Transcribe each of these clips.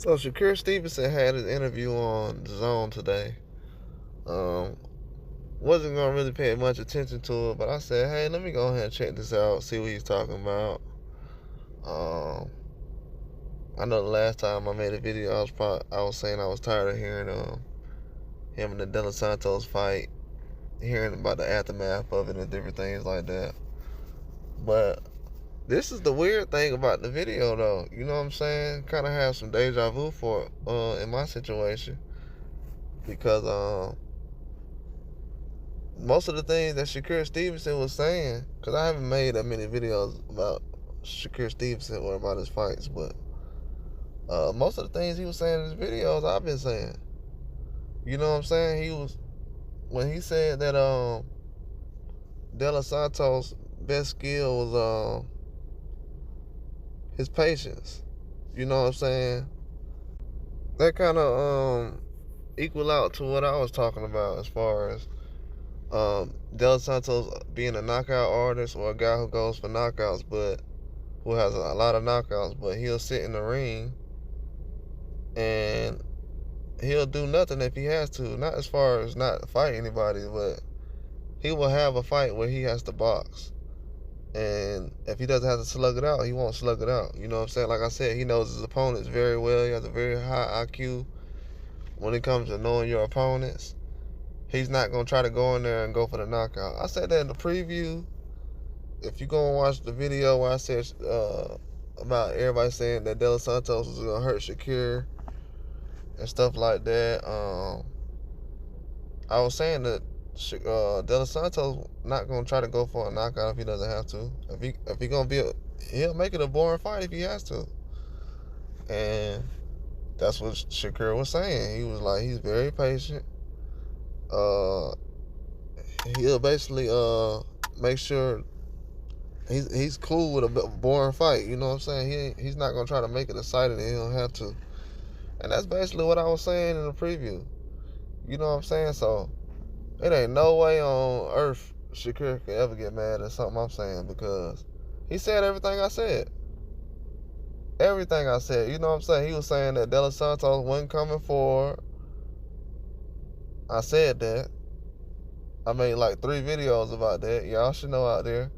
So Shakur Stevenson had his interview on The Zone today. Wasn't gonna really pay much attention to it, but I said, hey, let me go ahead and check this out, see what he's talking about. I know the last time I made a video, I was saying I was tired of hearing him and the De Los Santos fight, hearing about the aftermath of it and different things like that. But this is the weird thing about the video, though. You know what I'm saying? Kind of have some deja vu for it in my situation, because most of the things that Shakur Stevenson was saying, because I haven't made that many videos about Shakur Stevenson or about his fights, but most of the things he was saying in his videos, I've been saying. You know what I'm saying? When he said that De Los Santos' best skill was his patience. You know what I'm saying? That kind of equal out to what I was talking about as far as De Los Santos being a knockout artist, or a guy who goes for knockouts, but who has a lot of knockouts, but he'll sit in the ring and he'll do nothing if he has to. Not as far as not fight anybody, but he will have a fight where he has to box. And if he doesn't have to slug it out, he won't slug it out. You know what I'm saying? Like I said, he knows his opponents very well. He has a very high IQ when it comes to knowing your opponents. He's not going to try to go in there and go for the knockout. I said that in the preview. If you go and watch the video where I said about everybody saying that De Los Santos was going to hurt Shakur and stuff like that, I was saying that De Los Santos not going to try to go for a knockout if he doesn't have to. If he going to he'll make it a boring fight if he has to. And that's what Shakur was saying. He was like, he's very patient. He'll basically make sure he's cool with a boring fight. You know what I'm saying? He's not gonna try to make it exciting, and he don't have to. And that's basically what I was saying in the preview. You know what I'm saying? So it ain't no way on earth Shakur could ever get mad at something I'm saying, because he said everything I said. Everything I said. You know what I'm saying? He was saying that De Los Santos wasn't coming forward. I said that. I made like 3 videos about that. Y'all should know out there.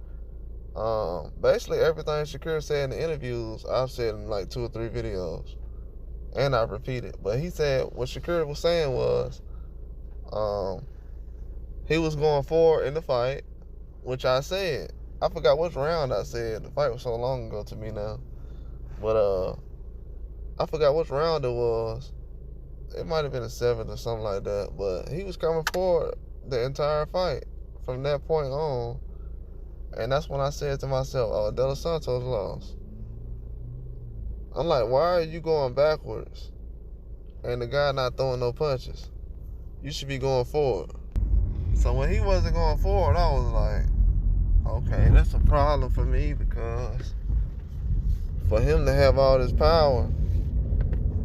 Basically everything Shakur said in the interviews, I've said in like 2 or 3 videos. And I've repeated. But he said what Shakur was saying was he was going forward in the fight, which I said. I forgot which round I said. The fight was so long ago to me now. But I forgot which round it was. It might have been a 7th or something like that. But he was coming forward the entire fight from that point on. And that's when I said to myself, oh, De Los Santos lost. I'm like, why are you going backwards and the guy not throwing no punches? You should be going forward. So when he wasn't going forward, I was like, okay, that's a problem for me, because for him to have all this power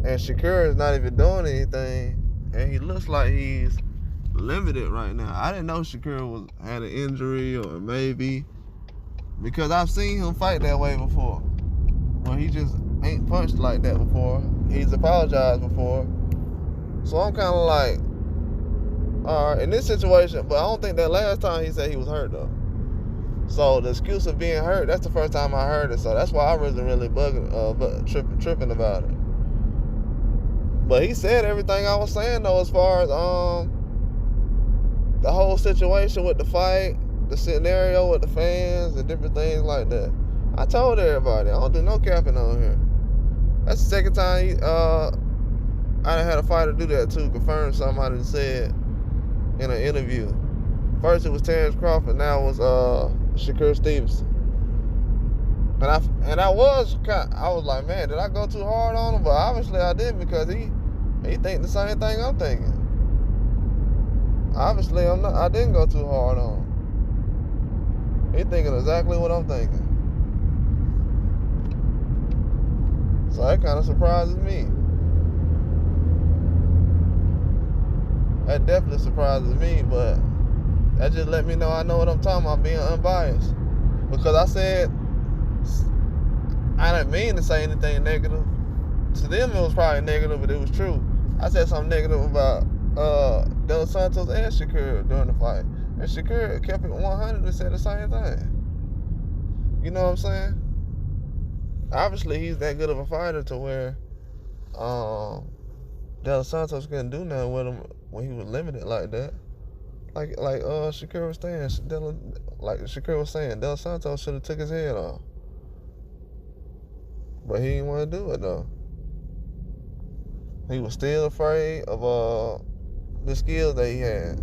and Shakur is not even doing anything, and he looks like he's limited right now. I didn't know Shakur had an injury, or maybe, because I've seen him fight that way before, where he just ain't punched like that before. He's apologized before. So I'm kind of like, all right, in this situation, but I don't think that last time he said he was hurt, though. So the excuse of being hurt, that's the first time I heard it. So that's why I wasn't really tripping about it. But he said everything I was saying, though, as far as the whole situation with the fight, the scenario with the fans, and different things like that. I told everybody, I don't do no capping on here. That's the second time I done had a fighter do that too, confirm something I done said in an interview. First it was Terrence Crawford, now it was Shakur Stevenson. And I was like, man, did I go too hard on him? But obviously I didn't, because he think the same thing I'm thinking. Obviously I didn't go too hard on him. He thinking exactly what I'm thinking. So that kind of surprises me. That definitely surprises me, but that just let me know I know what I'm talking about, being unbiased. Because I said, I didn't mean to say anything negative to them it was probably negative, but it was true. I said something negative about De Los Santos and Shakur during the fight, and Shakur kept it 100 and said the same thing. You know what I'm saying? Obviously, he's that good of a fighter to where De Los Santos couldn't do nothing with him when he was limited like that. Like Shakur was saying, De Los Santos should have took his head off, but he didn't want to do it though. He was still afraid of the skills that he had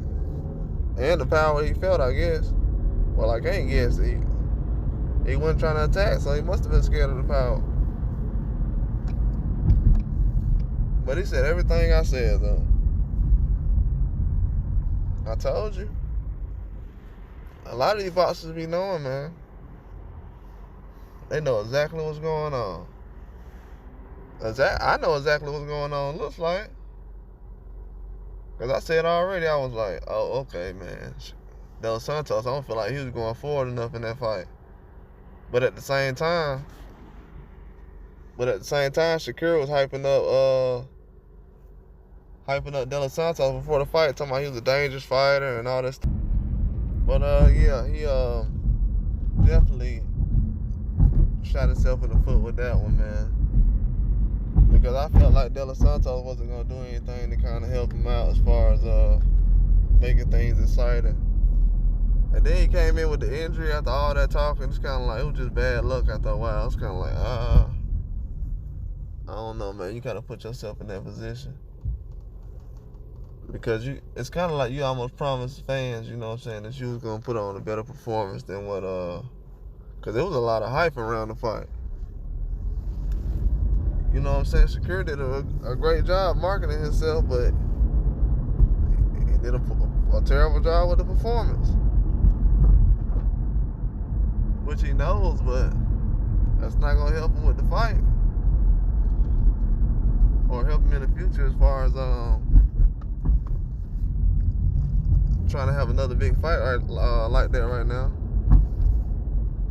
and the power he felt, I guess. Well, I can't guess. He wasn't trying to attack, so he must have been scared of the power. But he said everything I said, though. I told you. A lot of these boxers be knowing, man. They know exactly what's going on. I know exactly what's going on, looks like. Because I said already, I was like, oh, okay, man. De Los Santos, I don't feel like he was going forward enough in that fight. But at the same time, Shakur was hyping up De Los Santos before the fight, talking about he was a dangerous fighter and all this stuff. But yeah, he definitely shot himself in the foot with that one, man. Because I felt like De Los Santos wasn't gonna do anything to kind of help him out as far as making things exciting. And then he came in with the injury after all that talking. It's kind of like, it was just bad luck after a while. It's kind of like, I don't know, man. You kind of put yourself in that position. Because it's kind of like you almost promised fans, you know what I'm saying, that you was going to put on a better performance than what, because there was a lot of hype around the fight. You know what I'm saying? Shakur did a great job marketing himself, but he did a terrible job with the performance. Which he knows, but that's not going to help him with the fight. Or help him in the future as far as trying to have another big fight like that right now.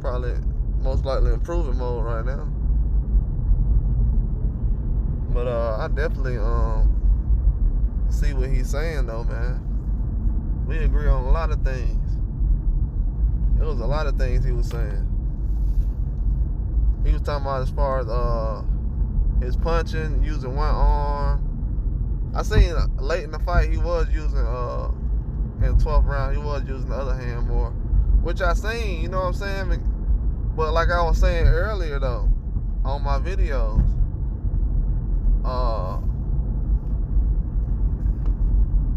Probably most likely improving mode right now. But I definitely see what he's saying though, man. We agree on a lot of things. It was a lot of things he was saying. He was talking about as far as his punching, using one arm. I seen late in the fight he was using in the 12th round, he was using the other hand more. Which I seen, you know what I'm saying? But like I was saying earlier though, on my videos,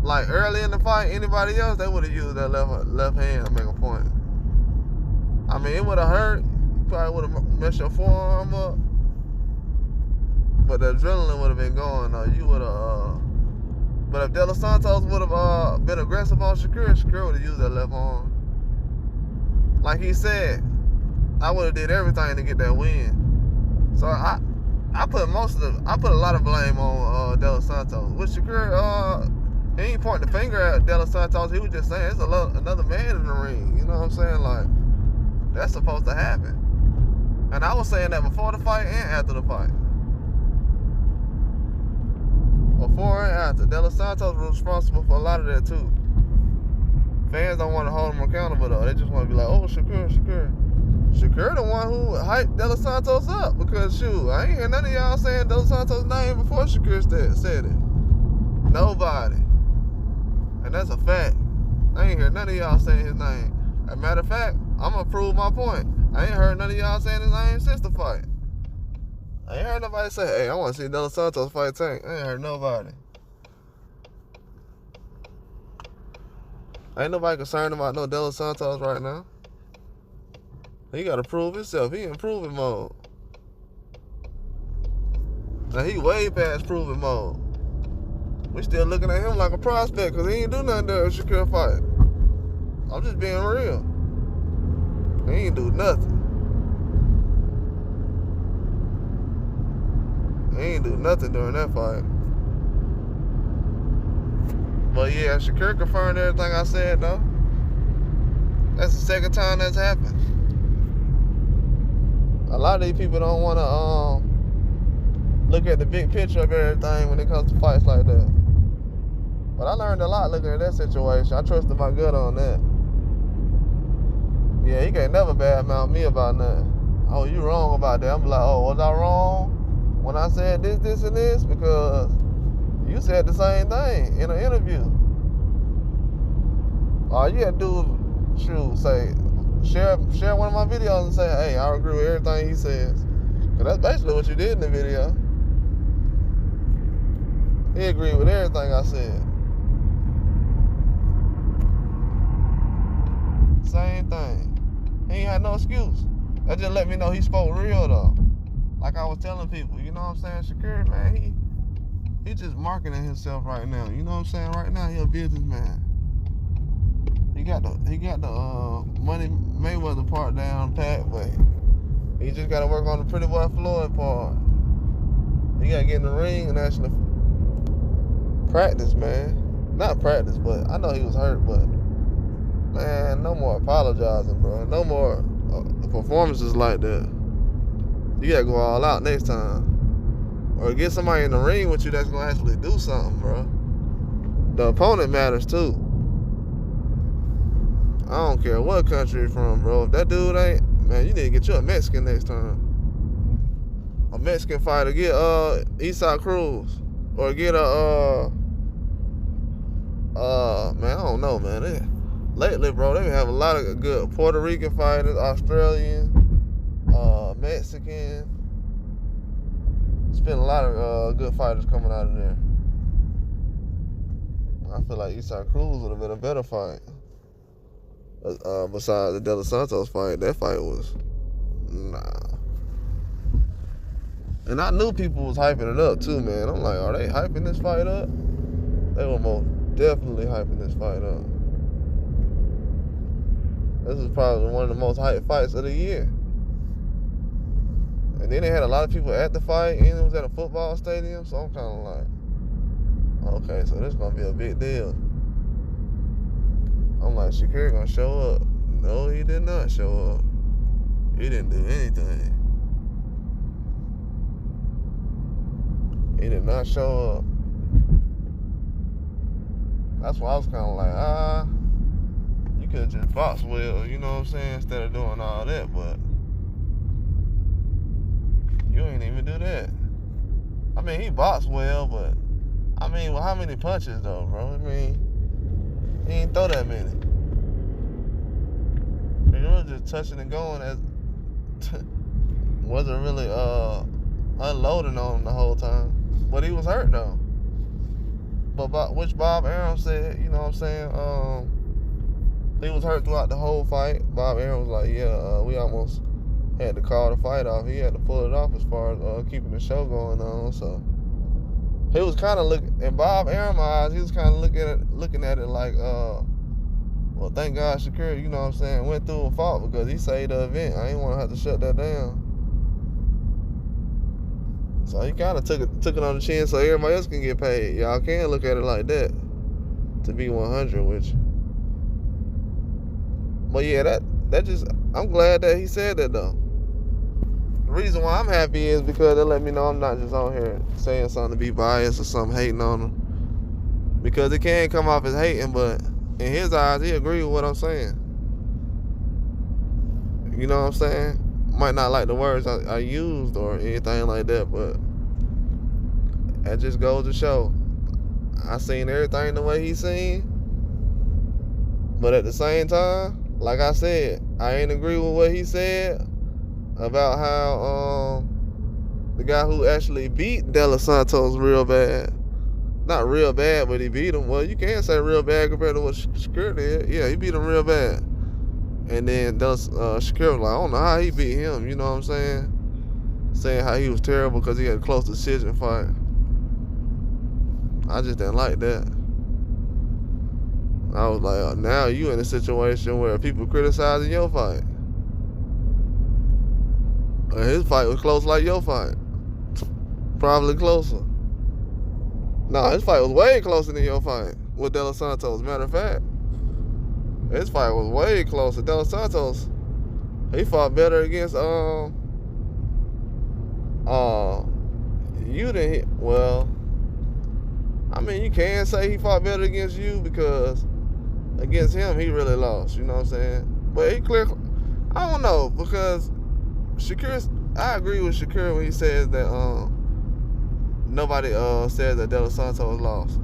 like early in the fight, anybody else, they would have used that left hand to make a point. I mean, it would have hurt. You probably would have messed your forearm up. But the adrenaline would have been going, though. You would have, but if De Los Santos would have been aggressive on Shakur would have used that left arm. Like he said, I would have did everything to get that win. So I put a lot of blame on De Los Santos. With Shakur, he ain't pointing the finger at De Los Santos. He was just saying it's another man in the ring. You know what I'm saying? Like, that's supposed to happen. And I was saying that before the fight and after the fight. Before and after. De Los Santos was responsible for a lot of that too. Fans don't want to hold him accountable though. They just want to be like, oh, Shakur. Shakur the one who hyped De Los Santos up, because shoot, I ain't hear none of y'all saying De Los Santos' name before Shakur said it. Nobody. And that's a fact. I ain't hear none of y'all saying his name. As a matter of fact, I'm gonna prove my point. I ain't heard none of y'all saying his name since the fight. I ain't heard nobody say, hey, I want to see De Los Santos fight Tank. I ain't heard nobody. Ain't nobody concerned about no De Los Santos right now. He got to prove himself. He in proving mode. Now he way past proving mode. We still looking at him like a prospect because he ain't do nothing there with Shakur fight. I'm just being real. He ain't do nothing. He ain't do nothing during that fight. But yeah, Shakur confirmed everything I said though. That's the second time that's happened. A lot of these people don't want to look at the big picture of everything when it comes to fights like that. But I learned a lot looking at that situation. I trusted my gut on that. Yeah, he can't never badmouth me about nothing. Oh, you wrong about that. I'm like, oh, was I wrong when I said this, this, and this? Because you said the same thing in an interview. All you had to do is, say, share one of my videos and say, hey, I agree with everything he says. Because that's basically what you did in the video. He agreed with everything I said. Same thing. He ain't had no excuse. That just let me know he spoke real though. Like I was telling people, you know what I'm saying? Shakur, man, he just marketing himself right now. You know what I'm saying? Right now, he a businessman. He got the Money Mayweather part down pat, but he just got to work on the Pretty Boy Floyd part. He got to get in the ring and actually practice, man. Not practice, but I know he was hurt, but man, no more apologizing, bro. No more performances like that. You got to go all out next time. Or get somebody in the ring with you that's going to actually do something, bro. The opponent matters, too. I don't care what country you're from, bro. If that dude ain't, man, you need to get you a Mexican next time. A Mexican fighter. Get Isaac Cruz. Or get a, man, I don't know, man. Lately, bro, they have a lot of good Puerto Rican fighters, Australian, Mexican. There's been a lot of good fighters coming out of there. I feel like Isaac Cruz would have been a better fight. Besides the De Los Santos fight, that fight was, nah. And I knew people was hyping it up too, man. I'm like, are they hyping this fight up? They were most definitely hyping this fight up. This is probably one of the most hyped fights of the year. And then they had a lot of people at the fight, and it was at a football stadium, so I'm kind of like, okay, so this is going to be a big deal. I'm like, Shakur gonna show up. No, he did not show up. He didn't do anything. He did not show up. That's why I was kind of like, you could have just boxed well, you know what I'm saying, instead of doing all that, but you ain't even do that. I mean, he boxed well, but I mean, well, how many punches though, bro? I mean, he ain't throw that many. He was just touching and going as wasn't really unloading on him the whole time. But he was hurt though. But which Bob Arum said, you know what I'm saying? He was hurt throughout the whole fight. Bob Arum was like, yeah, we almost had to call the fight off. He had to pull it off as far as keeping the show going on. So he was kind of looking, in Bob Arum's eyes, he was kind of looking at it like, well, thank God Shakur, you know what I'm saying, went through and fought because he saved the event. I didn't want to have to shut that down. So he kind of took it on the chin so everybody else can get paid. Y'all can look at it like that, to be 100 with you. But yeah, that just, I'm glad that he said that though. The reason why I'm happy is because it let me know I'm not just on here saying something to be biased or something, hating on him. Because it can come off as hating, but in his eyes, he agreed with what I'm saying. You know what I'm saying? Might not like the words I used or anything like that, but that just goes to show. I seen everything the way he seen, but at the same time, like I said, I ain't agree with what he said about how the guy who actually beat De Los Santos real bad. Not real bad, but he beat him. Well, you can't say real bad compared to what Shakur did. Yeah, he beat him real bad. And then Shakur was like, I don't know how he beat him, you know what I'm saying? Saying how he was terrible because he had a close decision fight. I just didn't like that. I was like, now you in a situation where people criticizing your fight. His fight was close like your fight. Probably closer. No, his fight was way closer than your fight with De Los Santos. Matter of fact, his fight was way closer. De Los Santos, he fought better against you didn't hit. Well, I mean, you can say he fought better against you because against him, he really lost. You know what I'm saying? But he clear. I don't know because Shakur. I agree with Shakur when he says that nobody said that De Los Santos lost.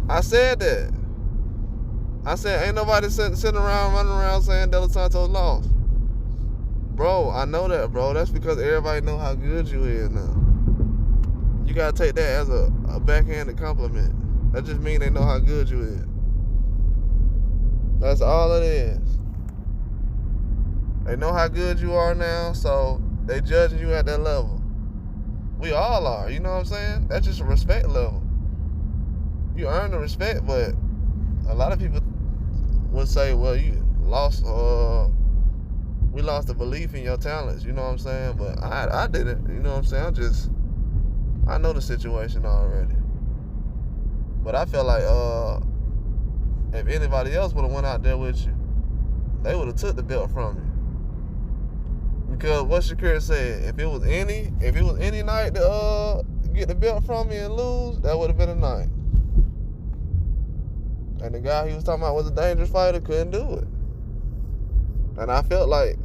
I said that. I said ain't nobody sitting around running around saying De Los Santos lost. Bro, I know that, bro. That's because everybody know how good you is now. You gotta take that as a backhanded compliment. That just means they know how good you is. That's all it is. They know how good you are now, so they judging you at that level. We all are, you know what I'm saying? That's just a respect level. You earn the respect, but a lot of people would say, well, you lost, we lost the belief in your talents, you know what I'm saying? But I didn't, you know what I'm saying? I know the situation already. But I feel like if anybody else would have went out there with you, they would have took the belt from you. Because what Shakur said, if it was any night to get the belt from me and lose, that would have been a night. And the guy he was talking about was a dangerous fighter, couldn't do it. And I felt like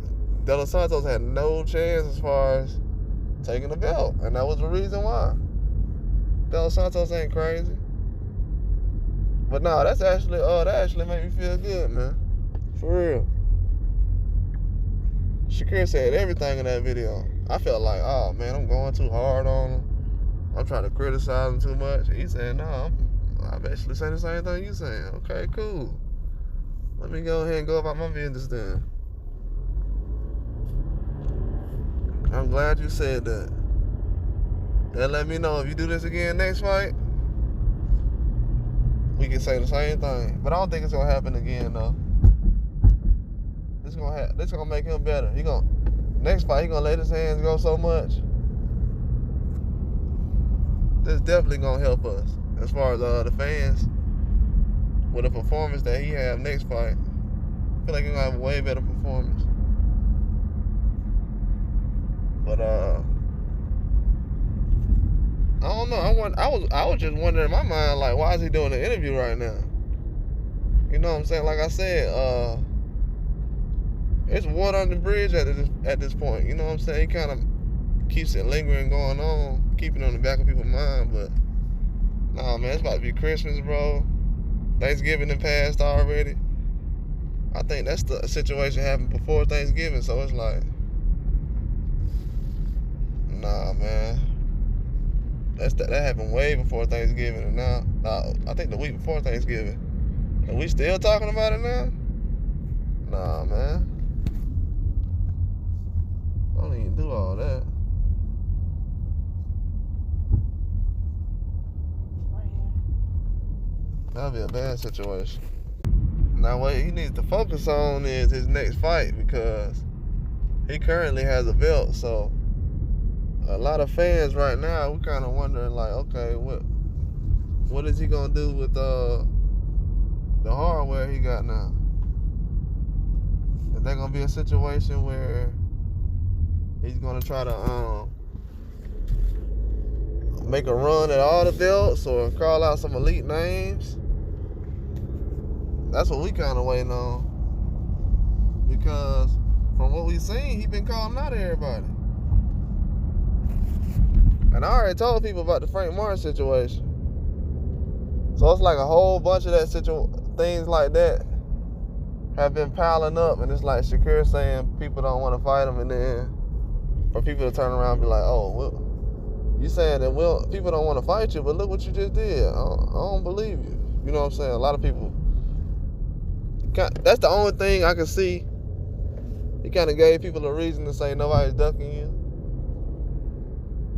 De Los Santos had no chance as far as taking the belt. And that was the reason why. De Los Santos ain't crazy. But no, that actually made me feel good, man. For real. Shakur said everything in that video. I felt like, oh man, I'm going too hard on him. I'm trying to criticize him too much. He said, no, I'm actually saying the same thing you saying. Okay, cool. Let me go ahead and go about my business then. I'm glad you said that. That let me know if you do this again next fight, we can say the same thing. But I don't think it's gonna happen again though. This gonna make him better. Next fight he gonna let his hands go so much. This definitely gonna help us as far as the fans with the performance that he have next fight. I feel like he's gonna have a way better performance. But I don't know. I was just wondering in my mind, like, why is he doing an interview right now? You know what I'm saying? Like I said, it's water under the bridge at this point. You know what I'm saying? He kind of keeps it lingering going on, keeping it on the back of people's mind. But nah, man, it's about to be Christmas, bro. Thanksgiving done passed already. I think that's the situation happened before Thanksgiving, so it's like, nah, man. That happened way before Thanksgiving, and now I think the week before Thanksgiving. And we still talking about it now? Nah, man. I don't even do all that. That'd be a bad situation. Now what he needs to focus on is his next fight, because he currently has a belt, so a lot of fans right now, we kind of wondering, like, okay, what is he gonna do with the hardware he got now? Is there gonna be a situation where he's gonna try to make a run at all the belts or call out some elite names? That's what we kind of waiting on, because from what we've seen, he been calling out everybody. And I already told people about the Frank Martin situation. So it's like a whole bunch of things like that have been piling up, and it's like Shakur saying people don't want to fight him, and then for people to turn around and be like, oh, well, you saying that people don't want to fight you, but look what you just did. I don't believe you. You know what I'm saying? A lot of people, that's the only thing I can see. He kind of gave people a reason to say nobody's ducking you.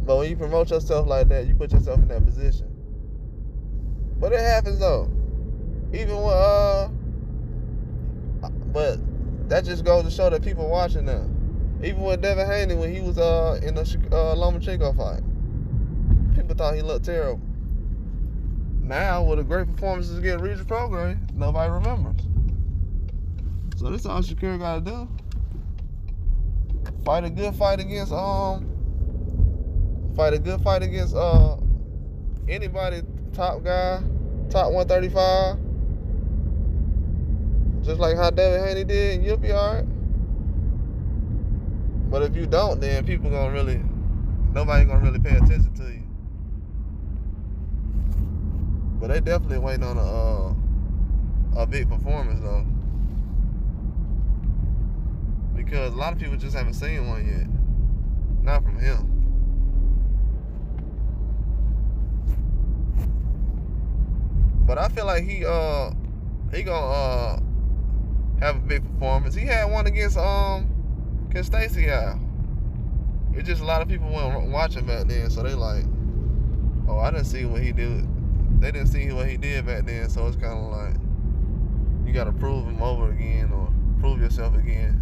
But when you promote yourself like that, you put yourself in that position. But it happens though. Even but that just goes to show that people watching now. Even with Devin Haney, when he was in the Lomachenko fight, people thought he looked terrible. Now, with a great performances against Regis Prograis, nobody remembers. So that's all Shakur got to do. Fight a good fight against fight a good fight against anybody, top guy, top 135, just like how David Haney did, and you'll be all right. But if you don't, then nobody gonna really pay attention to you. But they definitely waiting on a big performance though, because a lot of people just haven't seen one yet, not from him. But I feel like he gonna have a big performance. He had one against Stacey out. It's just a lot of people weren't watching back then, so they like, oh, I didn't see what he did. They didn't see what he did back then, so it's kind of like you gotta prove him over again or prove yourself again.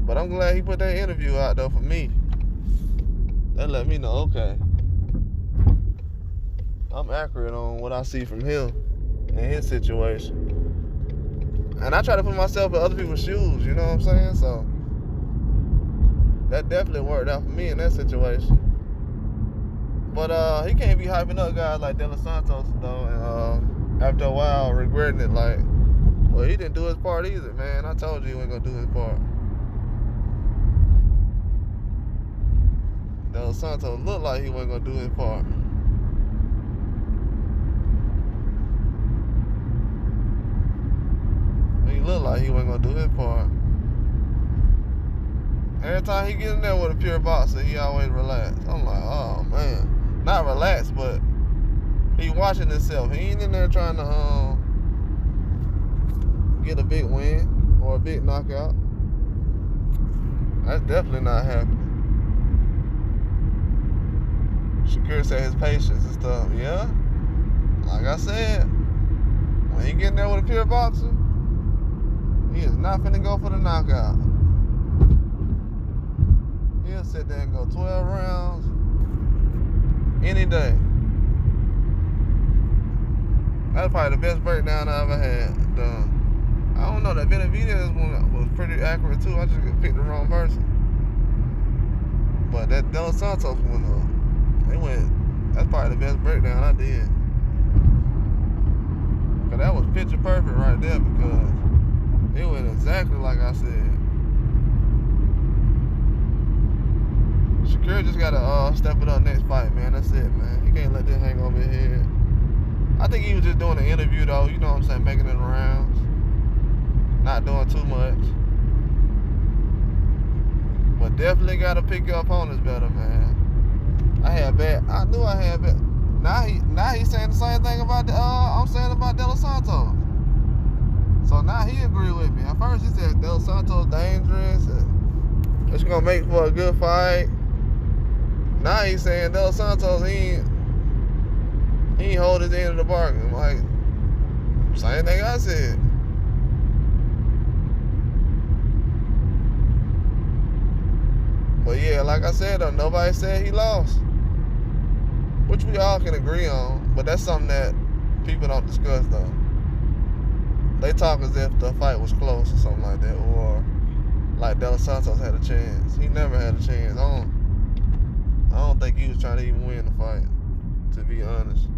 But I'm glad he put that interview out though for me. That let me know, okay, I'm accurate on what I see from him and his situation. And I try to put myself in other people's shoes, you know what I'm saying? So that definitely worked out for me in that situation. But he can't be hyping up guys like De Los Santos though, and after a while regretting it, like, well, he didn't do his part either, man. I told you he wasn't gonna do his part. De Los Santos looked like he wasn't gonna do his part. He looked like he wasn't gonna do his part. Every time he get in there with a pure boxer, he always relax. I'm like, oh man. Not relaxed, but he watching himself. He ain't in there trying to get a big win or a big knockout. That's definitely not happening. Shakur said his patience and stuff. Yeah, like I said, when he get in there with a pure boxer, he is not finna go for the knockout. He'll sit there and go 12 rounds any day. That's probably the best breakdown I ever had done. I don't know, that Benavidez one was pretty accurate too. I just picked the wrong person. But that De Los Santos one, that's probably the best breakdown I did. Cause that was picture perfect right there, because it went exactly like I said. Shakur just gotta step it up next fight, man. That's it, man. He can't let this hang over his head. I think he was just doing an interview though, you know what I'm saying, making it rounds. Not doing too much. But definitely gotta pick your opponents better, man. I knew I had bad. Now he's saying the same thing about I'm saying about De Los Santos. So now he agree with me. At first he said De Los Santos dangerous and it's gonna make for a good fight. Now he's saying De Los Santos he ain't hold his end of the bargain. I'm like, same thing I said. But yeah, like I said though, nobody said he lost, which we all can agree on. But that's something that people don't discuss though. They talk as if the fight was close or something like that, or like De Los Santos had a chance. He never had a chance. I don't think he was trying to even win the fight, to be honest.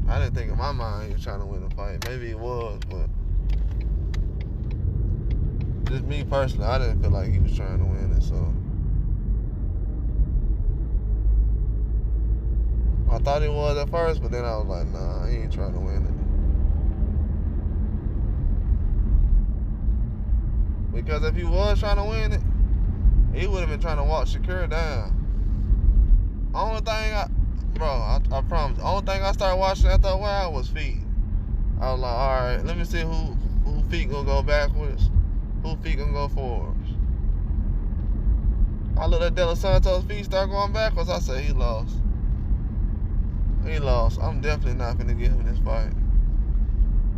I didn't think in my mind he was trying to win the fight. Maybe he was, but just me personally, I didn't feel like he was trying to win it, so. I thought he was at first, but then I was like, nah, he ain't trying to win it. Because if he was trying to win it, he would have been trying to walk Shakur down. Only thing I promise, the only thing I started watching after a while was feet. I was like, all right, let me see who feet gonna go backwards, who feet gonna go forwards. I looked at De Los Santos' feet start going backwards, I said, he lost. He lost. I'm definitely not finna give him this fight.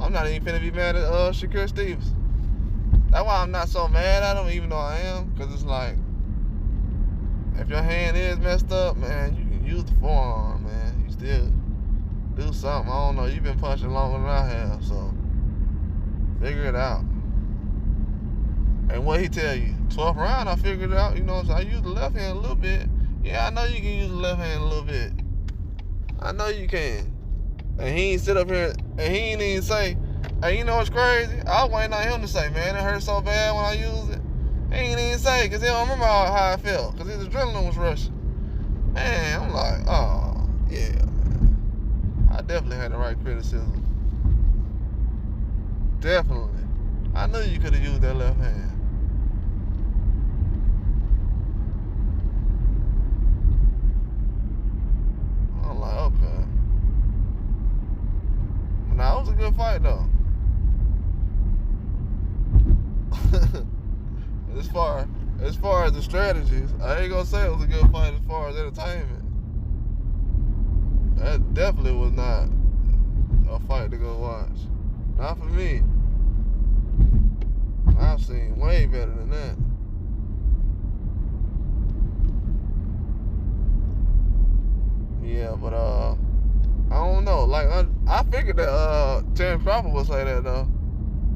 I'm not even finna be mad at Shakur Stevenson. That's why I'm not so mad at him, even though I am, because it's like, if your hand is messed up, man, you can use the forearm, man. You still do something. I don't know. You've been punching longer than I have, so figure it out. And what he tell you? 12th round, I figured it out. You know what I'm saying? I used the left hand a little bit. Yeah, I know you can use the left hand a little bit. I know you can. And he ain't sit up here and he ain't even say, hey, you know what's crazy? I was waiting on him to say, man, it hurt so bad when I used it. He ain't even say, because he don't remember how I felt, because his adrenaline was rushing. Man, I'm like, oh, yeah, man. I definitely had the right criticism. Definitely. I knew you could have used that left hand. I'm like, okay. Now, it was a good fight, though. As far as the strategies, I ain't gonna say it was a good fight as far as entertainment. That definitely was not a fight to go watch. Not for me. I've seen way better than that. Yeah, but I don't know. Like I figured that Terrence Crawford would say that though.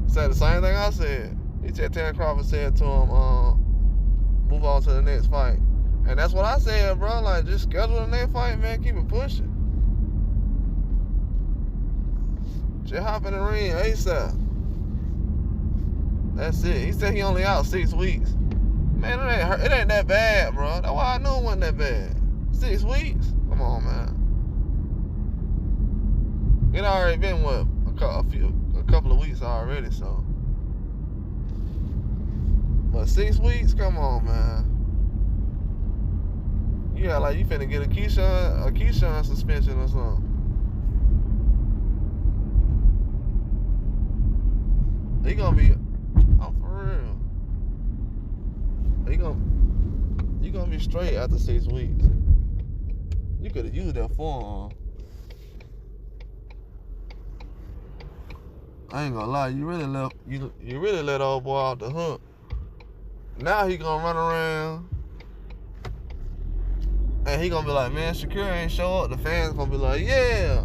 Said the same thing I said. He said Terrence Crawford said to him, move on to the next fight. And that's what I said, bro. Like, just schedule the next fight, man. Keep it pushing. Just hop in the ring ASAP. That's it. He said he only out 6 weeks. Man, it ain't that bad, bro. That's why I knew it wasn't that bad. 6 weeks? Come on, man. It already been, what, a couple of weeks already, so. But 6 weeks? Come on, man. Yeah, like you finna get a Keyshawn suspension or something. He gonna be, for real. You gonna be straight after 6 weeks. You could have used that forearm. I ain't gonna lie, you really let old boy off the hook. Now he gonna run around and he gonna be like, man, Shakur ain't show up. The fans gonna be like, yeah.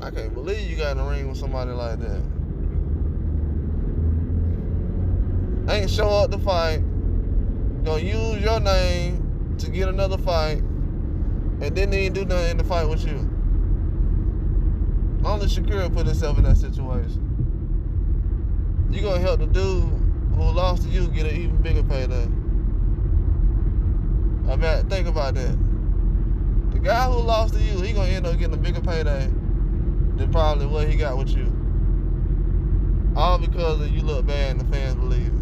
I can't believe you got in the ring with somebody like that. Ain't show up to fight. Gonna use your name to get another fight and didn't even do nothing in the fight with you. Only Shakur put himself in that situation. You gonna help the dude who lost to you get an even bigger payday. I mean, think about that. The guy who lost to you, he gonna end up getting a bigger payday than probably what he got with you. All because of you look bad and the fans believe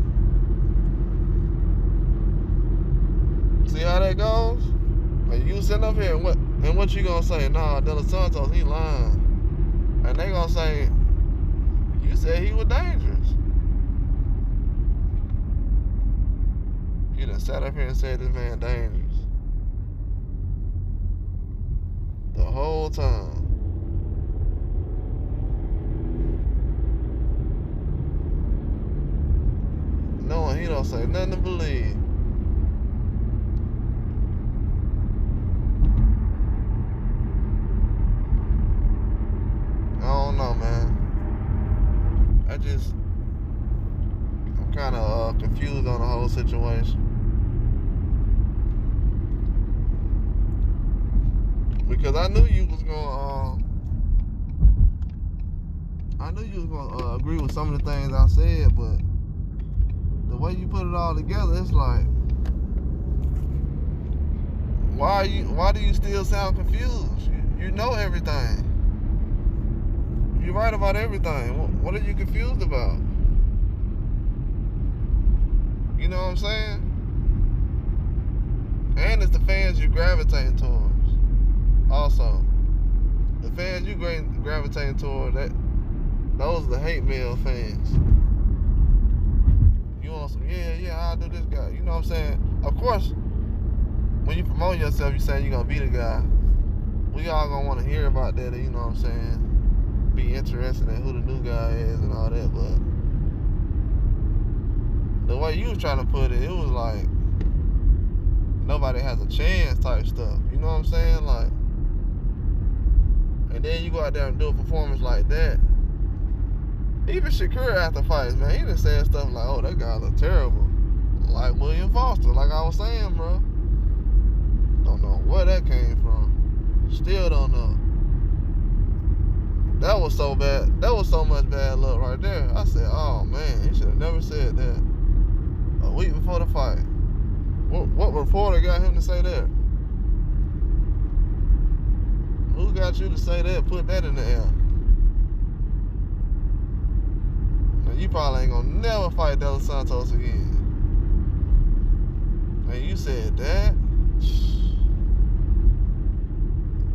it. See how that goes? Like you sitting up here and what you gonna say? Nah, De Los Santos, he lying. And they gonna say, you said he was dangerous. You done sat up here and said this man dangerous. The whole time. Knowing he don't say nothing to believe. I don't know, man. I'm kind of confused on the whole situation. Because I knew you was gonna agree with some of the things I said, but the way you put it all together, it's like, why do you still sound confused? You know everything. You're right about everything. What are you confused about? You know what I'm saying? And it's the fans you're gravitating towards. Also, the fans you gravitating toward, those are the hate mail fans. You want some, yeah, I'll do this guy. You know what I'm saying? Of course, when you promote yourself, you saying you're going to be the guy. We all going to want to hear about that, you know what I'm saying? Be interested in who the new guy is and all that, but the way you was trying to put it, it was like nobody has a chance type stuff. You know what I'm saying? Like, and then you go out there and do a performance like that. Even Shakur after fights, man, he done said stuff like, oh, that guy look terrible. Like William Foster, like I was saying, bro. Don't know where that came from. Still don't know. That was so bad. That was so much bad luck right there. I said, oh, man, he should have never said that a week before the fight. What reporter got him to say that? Who got you to say that? Put that in the air. Now, you probably ain't gonna never fight De Los Santos again. And you said that?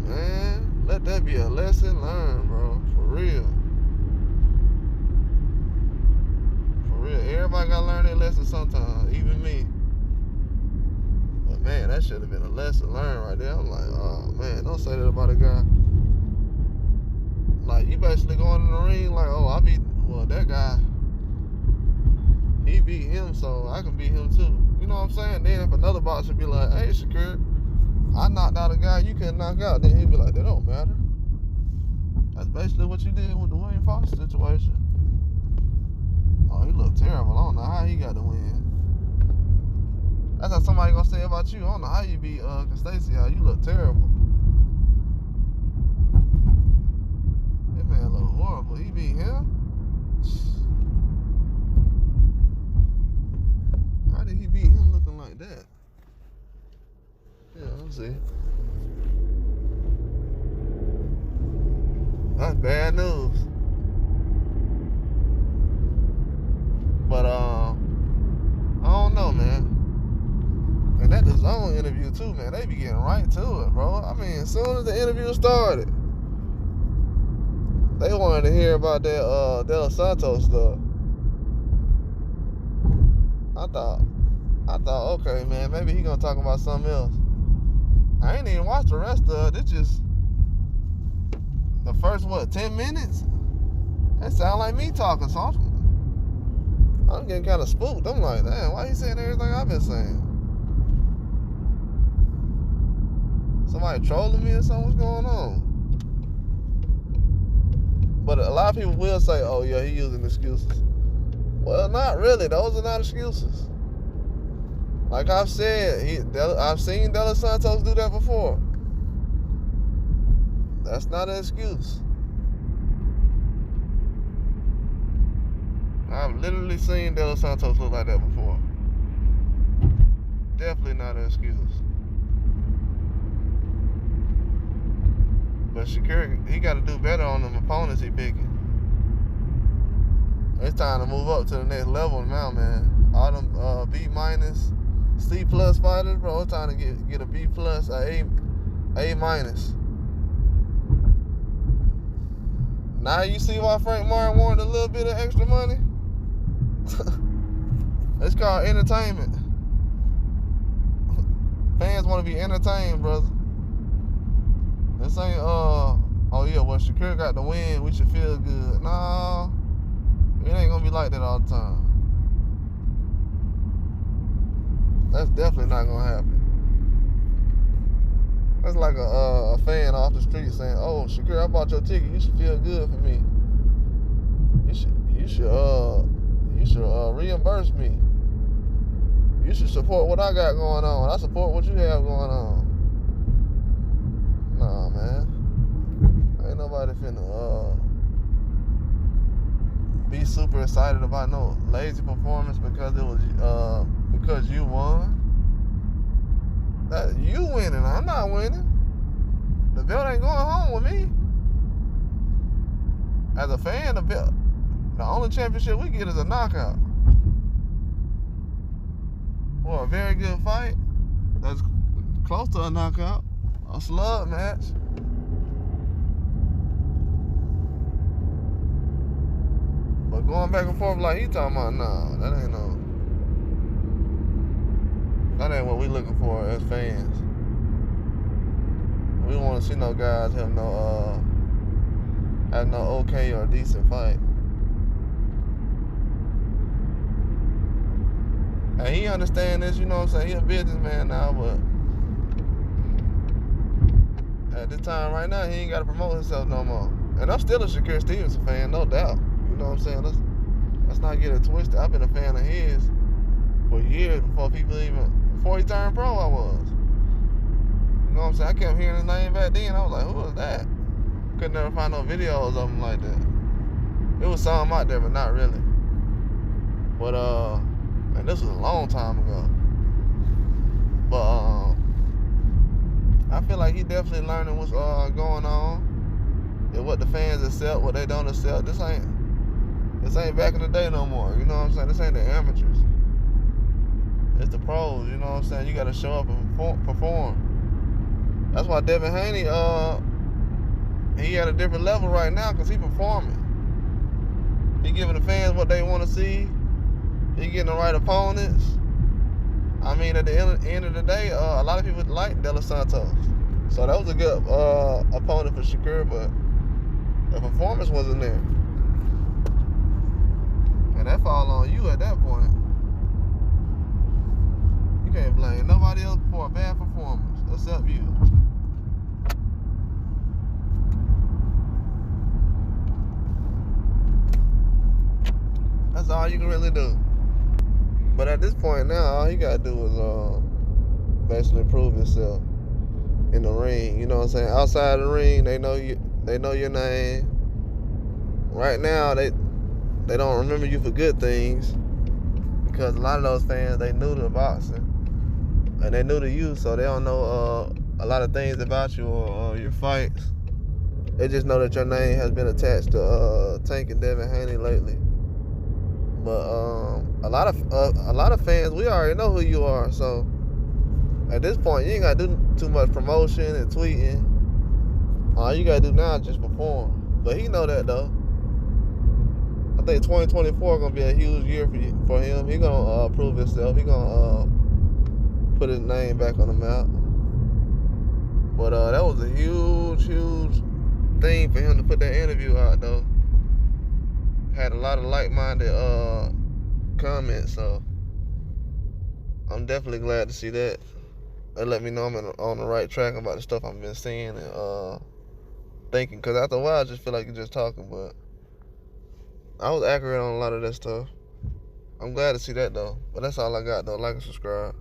Man, let that be a lesson learned, bro. For real. For real. Everybody gotta learn their lesson sometime, even me. But man, that should have been a lesson learned right there. I'm like, oh man, don't say that about a guy. Like, you basically going in the ring like, oh, that guy, he beat him, so I can beat him too. You know what I'm saying? Then if another boxer be like, hey, Shakur, I knocked out a guy you couldn't knock out, then he'd be like, that don't matter. That's basically what you did with the William Foster situation. Oh, he looked terrible. I don't know how he got the win. That's how somebody gonna say about you. I don't know how you beat Stacy. How you look terrible. That man look horrible. He beat him? How did he beat him looking like that? Yeah, let's see. That's bad news. But I don't know, man. And that DAZN interview too, man. They be getting right to it, bro. I mean, as soon as the interview started, they wanted to hear about that De Los Santos stuff. I thought, okay, man, maybe he gonna talk about something else. I ain't even watched the rest of it. It's just the first 10 minutes? That sound like me talking something. I'm getting kind of spooked. I'm like, damn, why he saying everything I've been saying? Somebody trolling me or something? What's going on? But a lot of people will say, oh yeah, he using excuses. Well, not really. Those are not excuses. Like I've said, I've seen De Los Santos do that before. That's not an excuse. I've literally seen De Los Santos look like that before. Definitely not an excuse. But Shakur, he got to do better on them opponents he picking. It's time to move up to the next level now, man. All them B-, C+ fighters, bro, it's time to get a B+, A-. Now you see why Frank Martin wanted a little bit of extra money? It's called entertainment. Fans want to be entertained, brother. This ain't, oh yeah, well, Shakur got the win, we should feel good. Nah, it ain't gonna be like that all the time. That's definitely not gonna happen. That's like a fan off the street saying, oh, Shakur, I bought your ticket, you should feel good for me. You should reimburse me. You should support what I got going on. I support what you have going on. Nah, man. Ain't nobody finna be super excited about no lazy performance because it was because you won. That you winning. I'm not winning. The belt ain't going home with me. As a fan, the only championship we get is a knockout. Or a very good fight that's close to a knockout. A slug match. But going back and forth like he talking about, nah, that ain't what we looking for as fans. We don't want to see no guys have no okay or decent fight. And he understand this, you know what I'm saying? He a businessman now, but at this time right now, he ain't got to promote himself no more. And I'm still a Shakur Stevenson fan, no doubt. You know what I'm saying? Let's not get it twisted. I've been a fan of his for years before he turned pro. I was. You know what I'm saying? I kept hearing his name back then. I was like, who is that? Could never find no videos of him like that. It was some out there, but not really. But and this was a long time ago. But I feel like he definitely learning what's going on and what the fans accept, what they don't accept. This ain't back in the day no more. You know what I'm saying? This ain't the amateurs. It's the pros. You know what I'm saying? You got to show up and perform. That's why Devin Haney, he at a different level right now because he performing. He giving the fans what they want to see. He getting the right opponents. I mean, at the end of the day, a lot of people like De Los Santos. So that was a good opponent for Shakur, but the performance wasn't there. And that fall on you at that point. You can't blame nobody else for a bad performance except you. That's all you can really do. But at this point now, all you gotta do is basically prove yourself in the ring. You know what I'm saying? Outside the ring, they know your name. Right now, they don't remember you for good things because a lot of those fans, they new to boxing and they new to you, so they don't know a lot of things about you or your fights. They just know that your name has been attached to Tank and Devin Haney lately. But a lot of fans, we already know who you are. So at this point, you ain't gotta do too much promotion and tweeting. All you gotta do now is just perform. But he know that though. I think 2024 gonna be a huge year for him. He gonna prove himself. He gonna put his name back on the map. But that was a huge thing for him to put that interview out though. Had a lot of like-minded comments, so I'm definitely glad to see that. It let me know I'm on the right track about the stuff I've been seeing and thinking. Because after a while, I just feel like you're just talking, but I was accurate on a lot of that stuff. I'm glad to see that though. But that's all I got though. Like and subscribe.